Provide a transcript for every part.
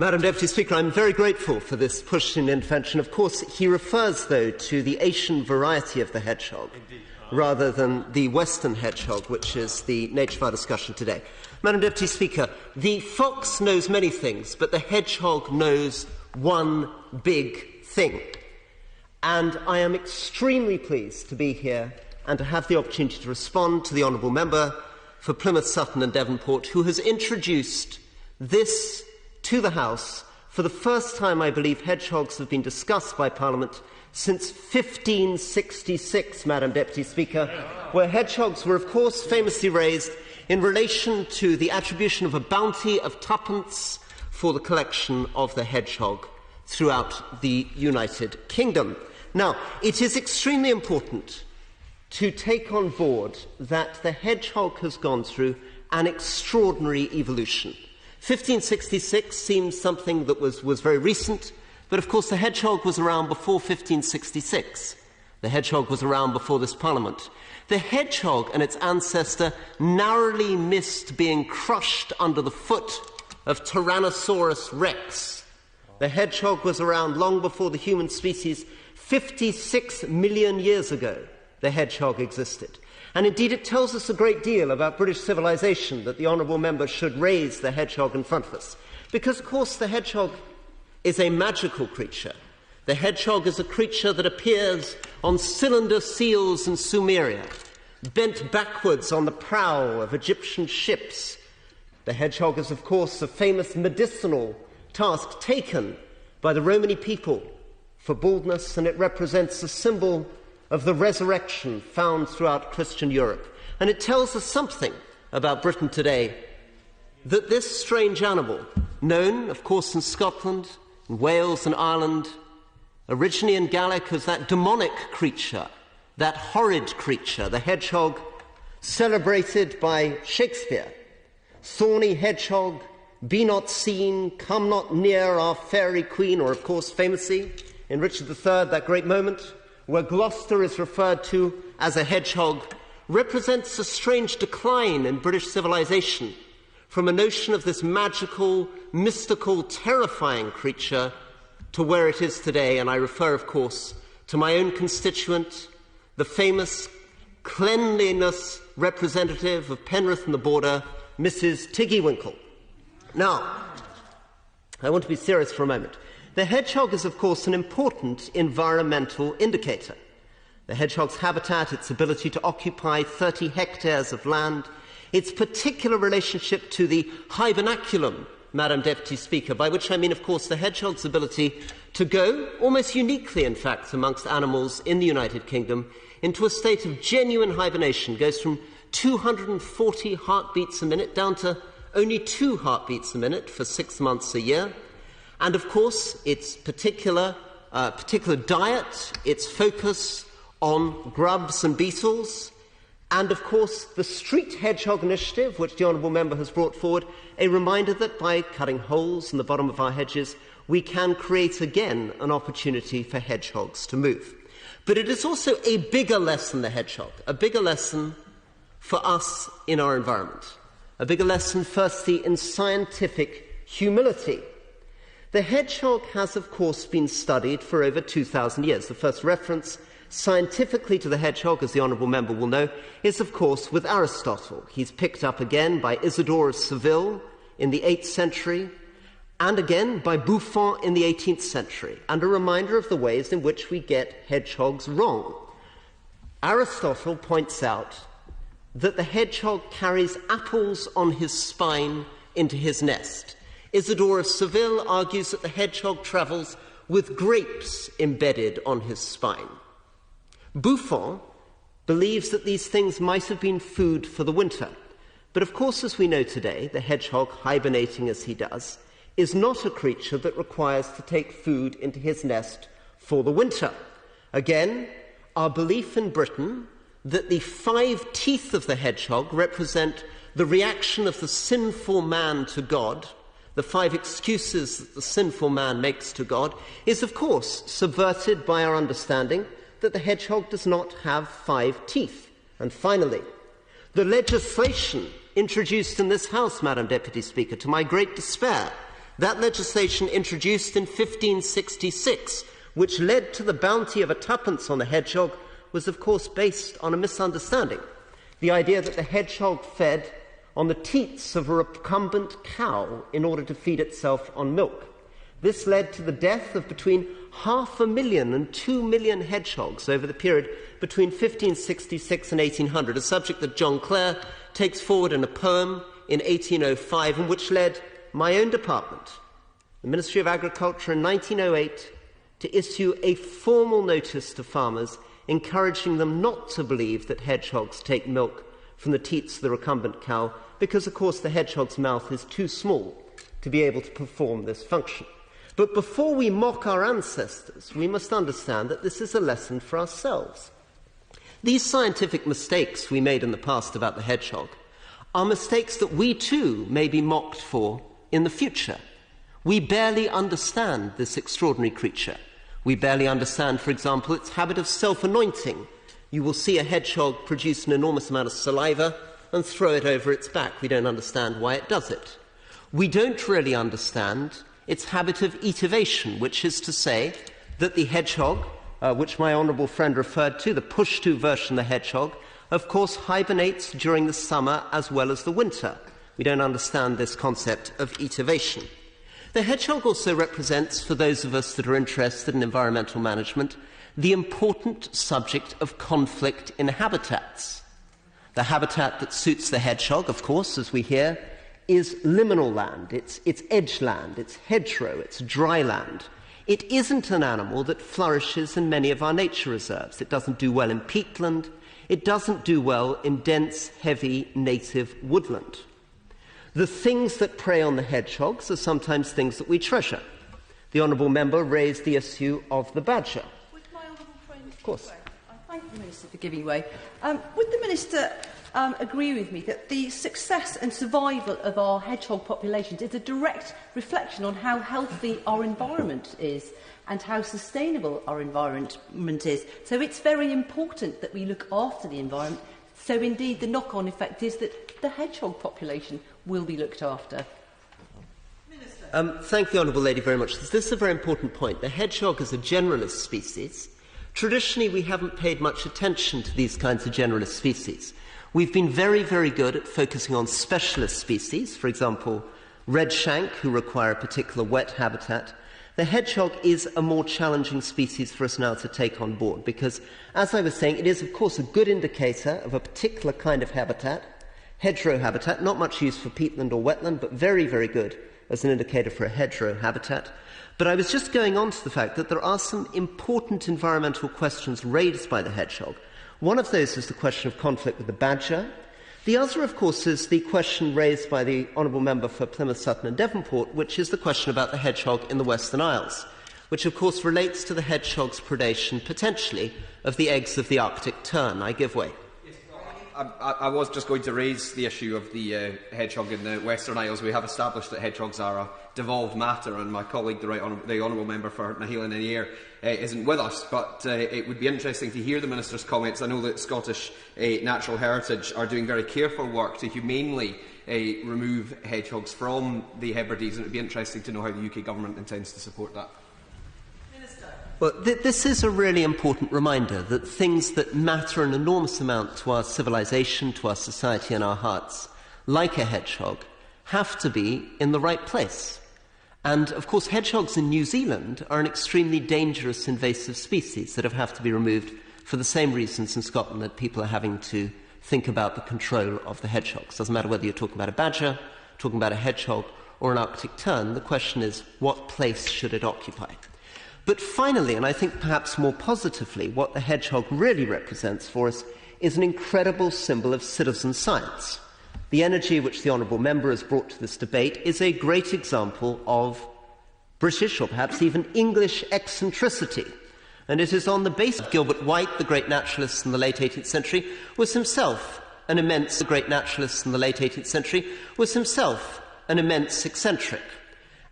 Madam Deputy Speaker, I'm very grateful for this push-in intervention. Of course, he refers, though, to the Asian variety of the hedgehog, rather than the Western hedgehog, which is the nature of our discussion today. Madam Deputy Speaker, the fox knows many things, but the hedgehog knows one big thing. And I am extremely pleased to be here and to have the opportunity to respond to the Honourable Member for Plymouth, Sutton and Devonport, who has introduced this to the House. For the first time, I believe, hedgehogs have been discussed by Parliament since 1566, Madam Deputy Speaker, where hedgehogs were, of course, famously raised in relation to the attribution of a bounty of twopence for the collection of the hedgehog throughout the United Kingdom. Now, it is extremely important to take on board that the hedgehog has gone through an extraordinary evolution. 1566 seems something that was very recent, but of course the hedgehog was around before 1566. The hedgehog was around before this Parliament. The hedgehog and its ancestor narrowly missed being crushed under the foot of Tyrannosaurus rex. The hedgehog was around long before the human species. 56 million years ago, the hedgehog existed. And indeed it tells us a great deal about British civilization that the Honourable Member should raise the hedgehog in front of us. Because, of course, the hedgehog is a magical creature. The hedgehog is a creature that appears on cylinder seals in Sumeria, bent backwards on the prow of Egyptian ships. The hedgehog is, of course, a famous medicinal task taken by the Romani people for baldness, and it represents a symbol of the resurrection found throughout Christian Europe. And it tells us something about Britain today, that this strange animal, known, of course, in Scotland, in Wales and Ireland, originally in Gaelic as that demonic creature, that horrid creature, the hedgehog, celebrated by Shakespeare. Thorny hedgehog, be not seen, come not near our fairy queen, or, of course, famously, in Richard III, that great moment where Gloucester is referred to as a hedgehog, represents a strange decline in British civilization from a notion of this magical, mystical, terrifying creature to where it is today. And I refer, of course, to my own constituent, the famous cleanliness representative of Penrith and the Border, Mrs. Tiggywinkle. Now, I want to be serious for a moment. The hedgehog is, of course, an important environmental indicator. The hedgehog's habitat, its ability to occupy 30 hectares of land, its particular relationship to the hibernaculum, Madam Deputy Speaker, by which I mean, of course, the hedgehog's ability to go, almost uniquely, in fact, amongst animals in the United Kingdom, into a state of genuine hibernation, goes from 240 heartbeats a minute down to only 2 heartbeats a minute for 6 months a year. And, of course, its particular diet, its focus on grubs and beetles, and, of course, the Street Hedgehog Initiative, which the Honourable Member has brought forward, a reminder that by cutting holes in the bottom of our hedges, we can create again an opportunity for hedgehogs to move. But it is also a bigger lesson, the hedgehog, a bigger lesson for us in our environment, a bigger lesson, firstly, in scientific humility. The hedgehog has, of course, been studied for over 2,000 years. The first reference scientifically to the hedgehog, as the Honourable Member will know, is, of course, with Aristotle. He's picked up again by Isidore of Seville in the 8th century, and again by Buffon in the 18th century, and a reminder of the ways in which we get hedgehogs wrong. Aristotle points out that the hedgehog carries apples on his spine into his nest. Isidore of Seville argues that the hedgehog travels with grapes embedded on his spine. Buffon believes that these things might have been food for the winter. But of course, as we know today, the hedgehog, hibernating as he does, is not a creature that requires to take food into his nest for the winter. Again, our belief in Britain that the 5 teeth of the hedgehog represent the reaction of the sinful man to God, the 5 excuses that the sinful man makes to God, is, of course, subverted by our understanding that the hedgehog does not have 5 teeth. And finally, the legislation introduced in this House, Madam Deputy Speaker, to my great despair, That legislation, introduced in 1566, which led to the bounty of a twopence on the hedgehog, was of course based on a misunderstanding. The idea that the hedgehog fed on the teats of a recumbent cow in order to feed itself on milk. This led to the death of between 500,000 and 2 million hedgehogs over the period between 1566 and 1800, a subject that John Clare takes forward in a poem in 1805, and which led my own department, the Ministry of Agriculture, in 1908 to issue a formal notice to farmers encouraging them not to believe that hedgehogs take milk from the teats of the recumbent cow, because, of course, the hedgehog's mouth is too small to be able to perform this function. But before we mock our ancestors, we must understand that this is a lesson for ourselves. These scientific mistakes we made in the past about the hedgehog are mistakes that we too may be mocked for in the future. We barely understand this extraordinary creature. We barely understand, for example, its habit of self-anointing. You will see a hedgehog produce an enormous amount of saliva and throw it over its back. We don't understand why it does it. We don't really understand its habit of etivation, which is to say that the hedgehog, which my honourable friend referred to, the push-to version of the hedgehog, of course hibernates during the summer as well as the winter. We don't understand this concept of etivation. The hedgehog also represents, for those of us that are interested in environmental management, the important subject of conflict in habitats. The habitat that suits the hedgehog, of course, as we hear, is liminal land, it's edge land, it's hedgerow, it's dry land. It isn't an animal that flourishes in many of our nature reserves. It doesn't do well in peatland. It doesn't do well in dense, heavy, native woodland. The things that prey on the hedgehogs are sometimes things that we treasure. The honourable member raised the issue of the badger. Would my honourable friend, of course. I thank the Minister for giving way. Would the Minister agree with me that the success and survival of our hedgehog populations is a direct reflection on how healthy our environment is and how sustainable our environment is? So it's very important that we look after the environment. So indeed the knock-on effect is that the hedgehog population will be looked after. Thank the honourable lady very much. This is a very important point. The hedgehog is a generalist species. Traditionally, we haven't paid much attention to these kinds of generalist species. We've been very, very good at focusing on specialist species, for example, redshank, who require a particular wet habitat. The hedgehog is a more challenging species for us now to take on board because, as I was saying, it is, of course, a good indicator of a particular kind of habitat, hedgerow habitat, not much used for peatland or wetland, but very, very good as an indicator for a hedgerow habitat. But I was just going on to the fact that there are some important environmental questions raised by the hedgehog. One of those is the question of conflict with the badger. The other, of course, is the question raised by the honourable member for Plymouth, Sutton and Devonport, which is the question about the hedgehog in the Western Isles, which, of course, relates to the hedgehog's predation, potentially, of the eggs of the Arctic tern. I give way. I was just going to raise the issue of the hedgehog in the Western Isles. We have established that hedgehogs are a devolved matter, and my colleague, the honourable member for Naheal and Ayr, isn't with us. But it would be interesting to hear the Minister's comments. I know that Scottish Natural Heritage are doing very careful work to humanely remove hedgehogs from the Hebrides, and it would be interesting to know how the UK Government intends to support that. Well, this is a really important reminder that things that matter an enormous amount to our civilization, to our society and our hearts, like a hedgehog, have to be in the right place. And, of course, hedgehogs in New Zealand are an extremely dangerous invasive species that have to be removed for the same reasons in Scotland that people are having to think about the control of the hedgehogs. Doesn't matter whether you're talking about a badger, talking about a hedgehog or an Arctic tern, the question is what place should it occupy? But finally, and I think perhaps more positively, what the hedgehog really represents for us is an incredible symbol of citizen science. The energy which the honourable member has brought to this debate is a great example of British or perhaps even English eccentricity. And it is on the basis of Gilbert White, the great naturalist in the late 18th century, was himself an immense eccentric.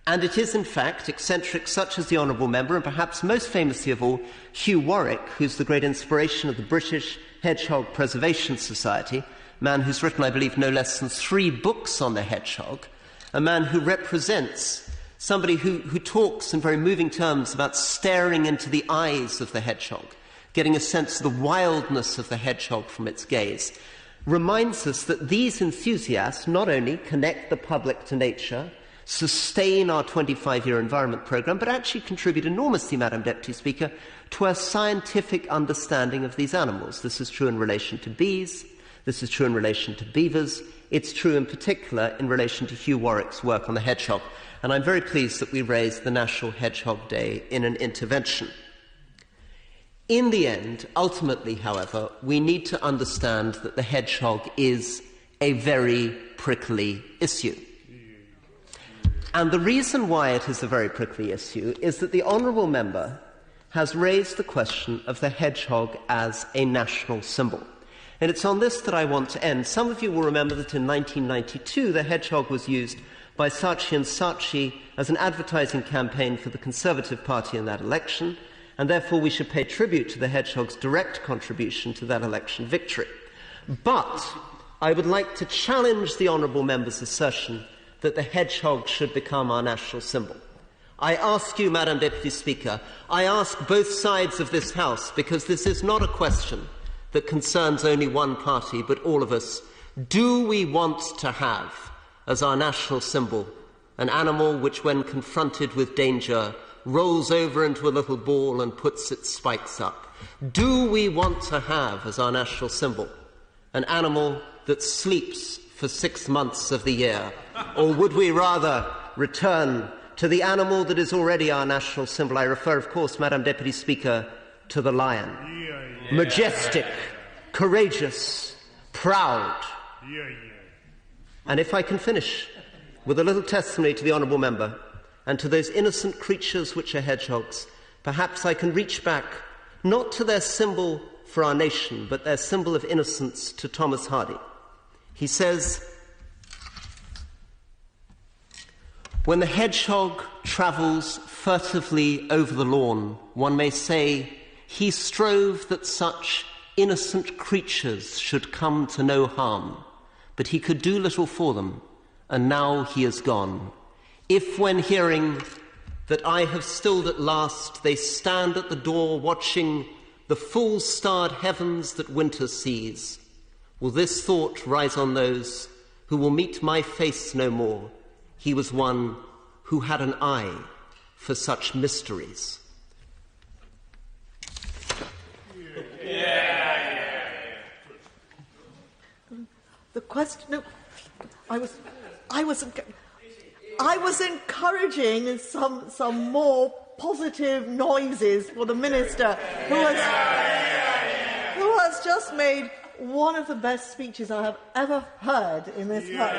And it is, in fact, eccentrics such as the honourable member, and perhaps most famously of all, Hugh Warwick, who's the great inspiration of the British Hedgehog Preservation Society, a man who's written, I believe, no less than 3 books on the hedgehog, a man who represents somebody who talks in very moving terms about staring into the eyes of the hedgehog, getting a sense of the wildness of the hedgehog from its gaze, reminds us that these enthusiasts not only connect the public to nature, sustain our 25-year environment programme, but actually contribute enormously, Madam Deputy Speaker, to our scientific understanding of these animals. This is true in relation to bees, this is true in relation to beavers, it's true in particular in relation to Hugh Warwick's work on the hedgehog. And I'm very pleased that we raised the National Hedgehog Day in an intervention. In the end, ultimately, however, we need to understand that the hedgehog is a very prickly issue. And the reason why it is a very prickly issue is that the honourable member has raised the question of the hedgehog as a national symbol. And it's on this that I want to end. Some of you will remember that in 1992 the hedgehog was used by Saatchi and Saatchi as an advertising campaign for the Conservative Party in that election, and therefore we should pay tribute to the hedgehog's direct contribution to that election victory. But I would like to challenge the honourable member's assertion that the hedgehog should become our national symbol. I ask you, Madam Deputy Speaker, I ask both sides of this House, because this is not a question that concerns only one party but all of us, do we want to have as our national symbol an animal which, when confronted with danger, rolls over into a little ball and puts its spikes up? Do we want to have as our national symbol an animal that sleeps for 6 months of the year? Or would we rather return to the animal that is already our national symbol? I refer, of course, Madam Deputy Speaker, to the lion. Majestic, courageous, proud. And if I can finish with a little testimony to the honourable member and to those innocent creatures which are hedgehogs, perhaps I can reach back not to their symbol for our nation, but their symbol of innocence, to Thomas Hardy. He says, "When the hedgehog travels furtively over the lawn, one may say he strove that such innocent creatures should come to no harm, but he could do little for them, and now he is gone. If, when hearing that I have stilled at last, they stand at the door watching the full-starred heavens that winter sees, will this thought rise on those who will meet my face no more? He was one who had an eye for such mysteries." The question. No, I was encouraging some more positive noises for the minister, who has just made one of the best speeches I have ever heard in this House.